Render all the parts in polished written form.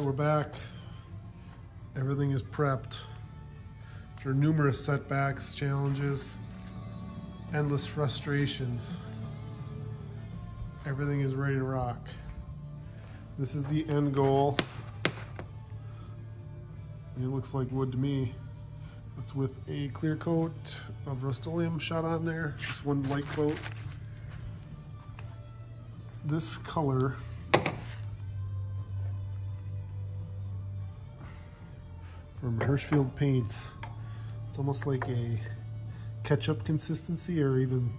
right, we're back. Everything is prepped. There are numerous setbacks, challenges, endless frustrations. Everything is ready to rock. This is the end goal. It looks like wood to me. It's with a clear coat of Rust-Oleum shot on there. Just one light coat. This color from Hirschfield Paints. It's almost like a ketchup consistency, or even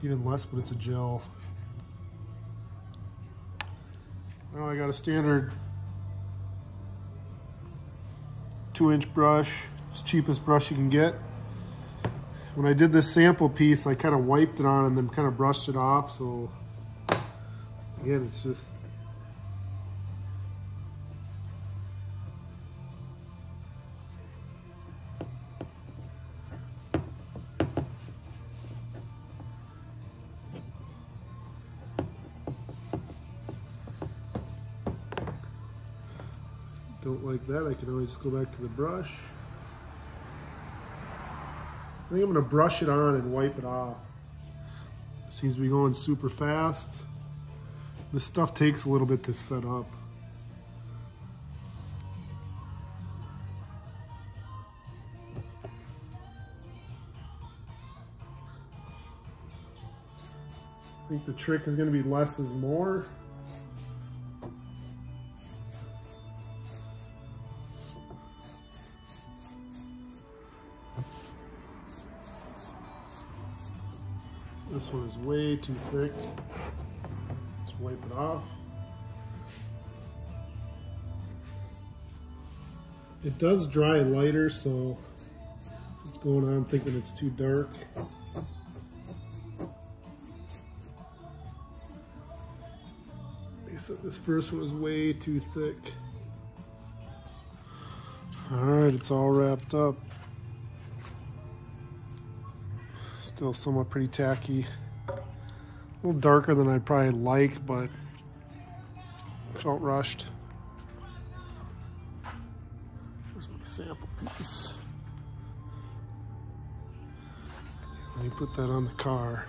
less, but it's a gel. Now I got a standard 2-inch brush. It's the cheapest brush you can get. When I did this sample piece, I kind of wiped it on and then kind of brushed it off. So again, it's just don't like that, I can always go back to the brush. I think I'm going to brush it on and wipe it off. Seems to be going super fast. This stuff takes a little bit to set up. I think the trick is going to be less is more. This one is way too thick. Let's wipe it off. It does dry lighter, so it's going on thinking it's too dark. Like I said, this first one was way too thick. All right, it's all wrapped up. Still somewhat pretty tacky. A little darker than I'd probably like, but felt rushed. Here's my sample piece. Let me put that on the car.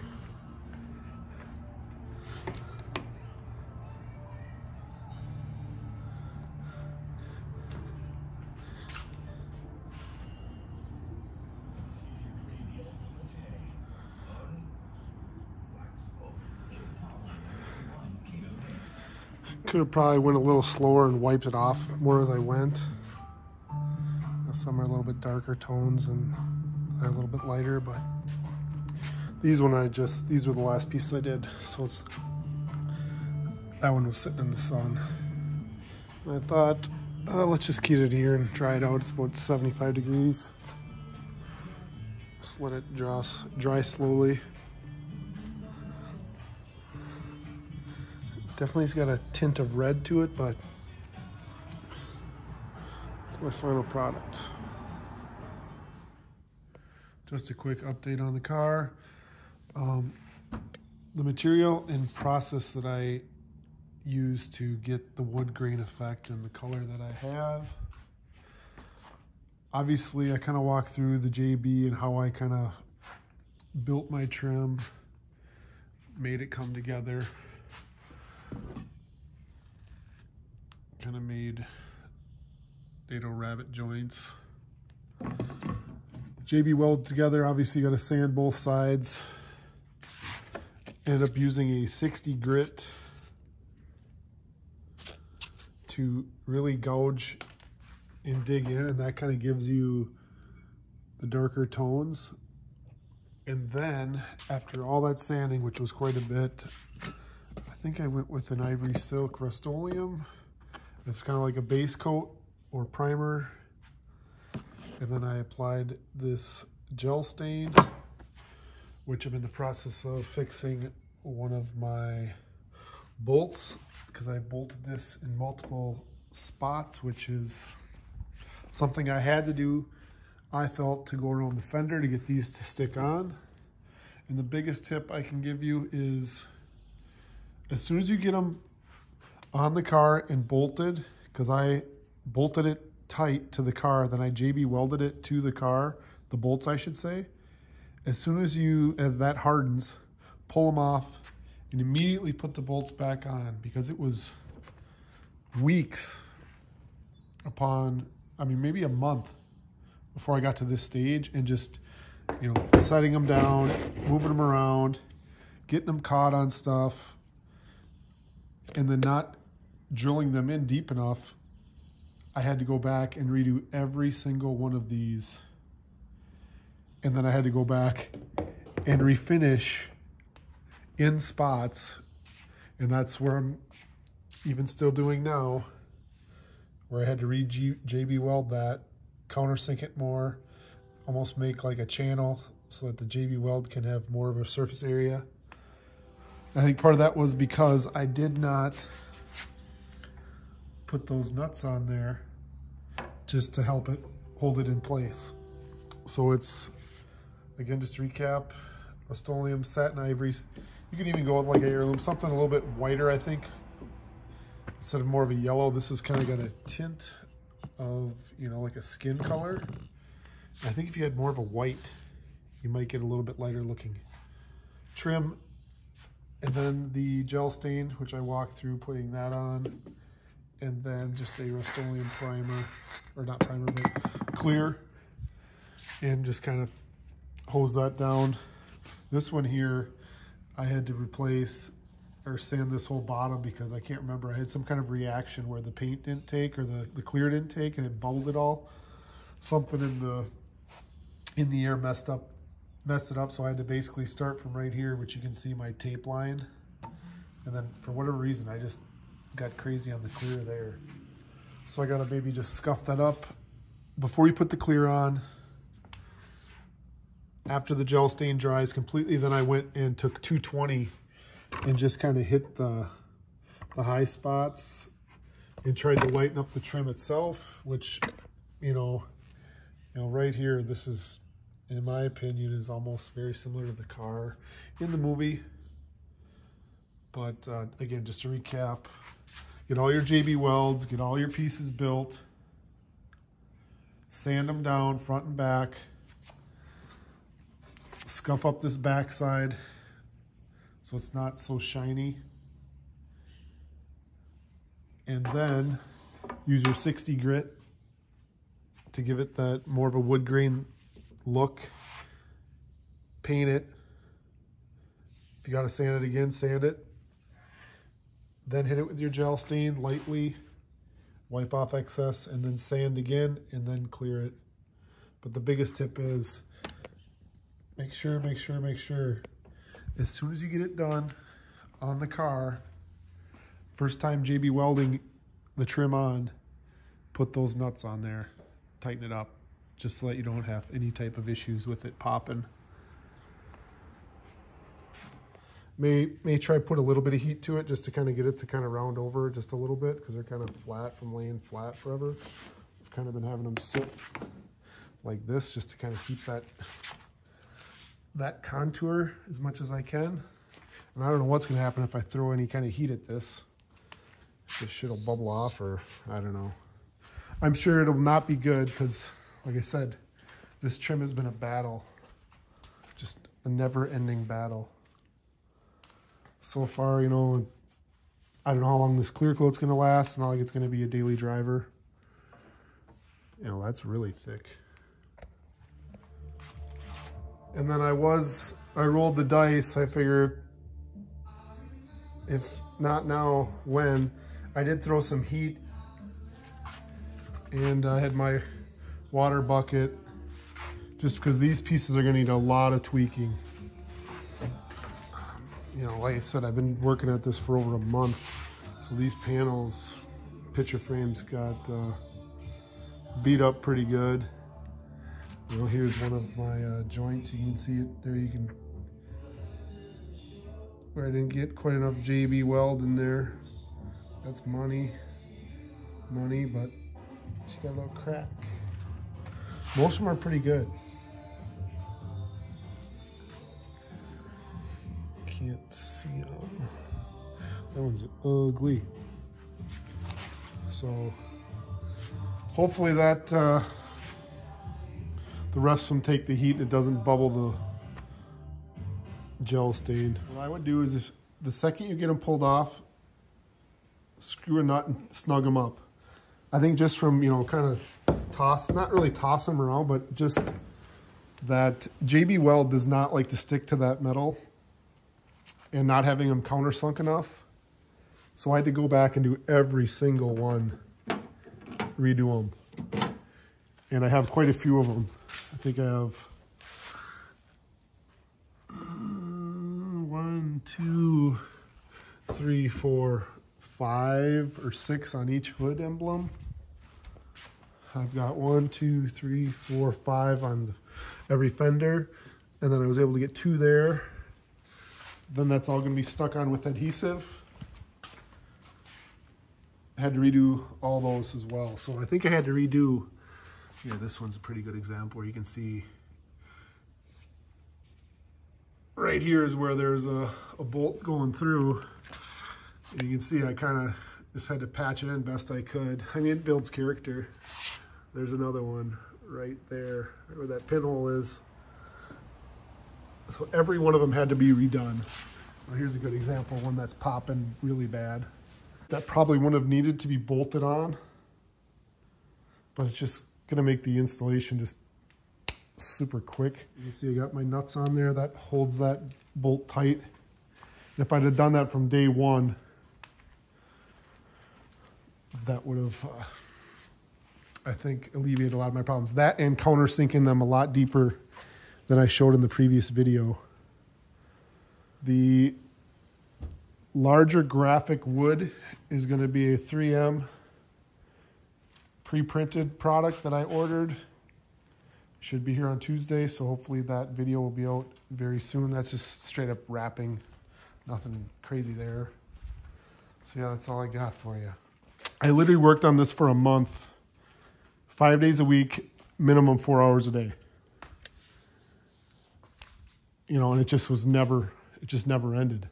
Could have probably went a little slower and wiped it off more as I went. Some are a little bit darker tones and they're a little bit lighter, but these were the last pieces I did. So that one was sitting in the sun. And I thought, let's just keep it here and dry it out. It's about 75 degrees. Just let it dry slowly. Definitely it's got a tint of red to it, but it's my final product. Just a quick update on the car. The material and process that I use to get the wood grain effect and the color that I have. Obviously, I kind of walked through the JB and how I kind of built my trim, made it come together. Kind of made dado rabbit joints. JB welded together, obviously got to sand both sides. Ended up using a 60 grit to really gouge and dig in, and that kind of gives you the darker tones. And then after all that sanding, which was quite a bit, I think I went with an ivory silk Rust-Oleum. It's kind of like a base coat or primer. And then I applied this gel stain, which I'm in the process of fixing one of my bolts, because I bolted this in multiple spots, which is something I had to do, I felt, to go around the fender to get these to stick on. And the biggest tip I can give you is, as soon as you get them on the car and bolted, because I bolted it tight to the car, then I JB welded it to the car, the bolts I should say. As soon as that hardens, pull them off and immediately put the bolts back on, because it was weeks upon, I mean, maybe a month before I got to this stage, and just, you know, setting them down, moving them around, getting them caught on stuff, and then not drilling them in deep enough. I had to go back and redo every single one of these. And then I had to go back and refinish in spots. And that's where I'm even still doing now, where I had to JB weld that, countersink it more, almost make like a channel so that the JB weld can have more of a surface area. And I think part of that was because I did not put those nuts on there just to help it hold it in place. So it's, again, just to recap, Rust-Oleum, satin ivory. You can even go with like a heirloom, something a little bit whiter, I think. Instead of more of a yellow, this has kind of got a tint of, you know, like a skin color. I think if you had more of a white, you might get a little bit lighter looking trim. And then the gel stain, which I walked through putting that on. And then just a Rust-Oleum primer, or not primer, but clear. And just kind of hose that down. This one here, I had to replace or sand this whole bottom because I can't remember. I had some kind of reaction where the paint didn't take, or the clear didn't take, and it bubbled it all. Something in the air messed it up, so I had to basically start from right here, which you can see my tape line. And then for whatever reason, I just got crazy on the clear there. So I gotta maybe just scuff that up before you put the clear on. After the gel stain dries completely, then I went and took 220 and just kind of hit the high spots and tried to lighten up the trim itself, which, you know, right here, this is, in my opinion, is almost very similar to the car in the movie. But again, just to recap, get all your JB welds, get all your pieces built, sand them down front and back, scuff up this backside so it's not so shiny, and then use your 60 grit to give it that more of a wood grain look. Paint it. If you got to sand it again, sand it. Then hit it with your gel stain lightly, wipe off excess, and then sand again, and then clear it. But the biggest tip is make sure, as soon as you get it done on the car, first time JB welding the trim on, put those nuts on there, tighten it up, just so that you don't have any type of issues with it popping. May try put a little bit of heat to it just to kind of get it to kind of round over just a little bit, because they're kind of flat from laying flat forever. I've kind of been having them sit like this just to kind of keep that contour as much as I can. And I don't know what's going to happen if I throw any kind of heat at this. This shit will bubble off, or I don't know. I'm sure it'll not be good because, like I said, this trim has been a battle. Just a never-ending battle. So far, you know, I don't know how long this clear coat's going to last. It's not like it's going to be a daily driver. You know, that's really thick. And then I rolled the dice. I figured, if not now, when? I did throw some heat, and I had my water bucket, just because these pieces are going to need a lot of tweaking. You know, like I said, I've been working at this for over a month. So these panels, picture frames, got beat up pretty good. You know, here's one of my joints. You can see it there. You can, where I didn't get quite enough JB weld in there. That's money, but she got a little crack. Most of them are pretty good. Can't see them. That one's ugly. So Hopefully that the rest of them take the heat and it doesn't bubble the gel stain. What I would do is, if the second you get them pulled off, screw a nut and snug them up. I think just from, you know, kind of not really toss them around, but just that JB Weld does not like to stick to that metal, and not having them countersunk enough. So I had to go back and do every single one, redo them. And I have quite a few of them. I think I have 1, 2, 3, 4, 5 or 6 on each hood emblem. I've got 1, 2, 3, 4, 5 on every fender, and then I was able to get 2 there. Then that's all going to be stuck on with adhesive. I had to redo all those as well. So I think I had to redo, yeah, this one's a pretty good example where you can see right here is where there's a bolt going through. And you can see I kind of just had to patch it in best I could. I mean, it builds character. There's another one right there, right where that pinhole is. So every one of them had to be redone. Well, here's a good example, one that's popping really bad. That probably wouldn't have needed to be bolted on, but it's just gonna make the installation just super quick. You can see I got my nuts on there that holds that bolt tight. And if I'd have done that from day one, that would have, I think, alleviated a lot of my problems. That and countersinking them a lot deeper than I showed in the previous video. The larger graphic wood is going to be a 3M pre-printed product that I ordered. Should be here on Tuesday, so hopefully that video will be out very soon. That's just straight up wrapping, nothing crazy there. So yeah, that's all I got for you. I literally worked on this for a month, 5 days a week, minimum 4 hours a day. You know, and it just never ended.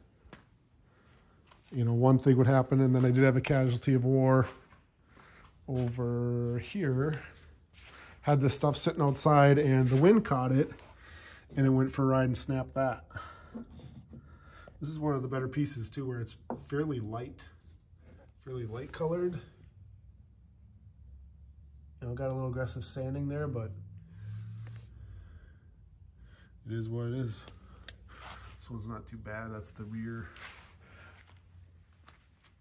You know, one thing would happen, and then I did have a casualty of war over here. Had this stuff sitting outside, and the wind caught it, and it went for a ride and snapped that. This is one of the better pieces, too, where it's fairly light colored. You know, got a little aggressive sanding there, but it is what it is. This one's not too bad. That's the rear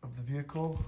of the vehicle.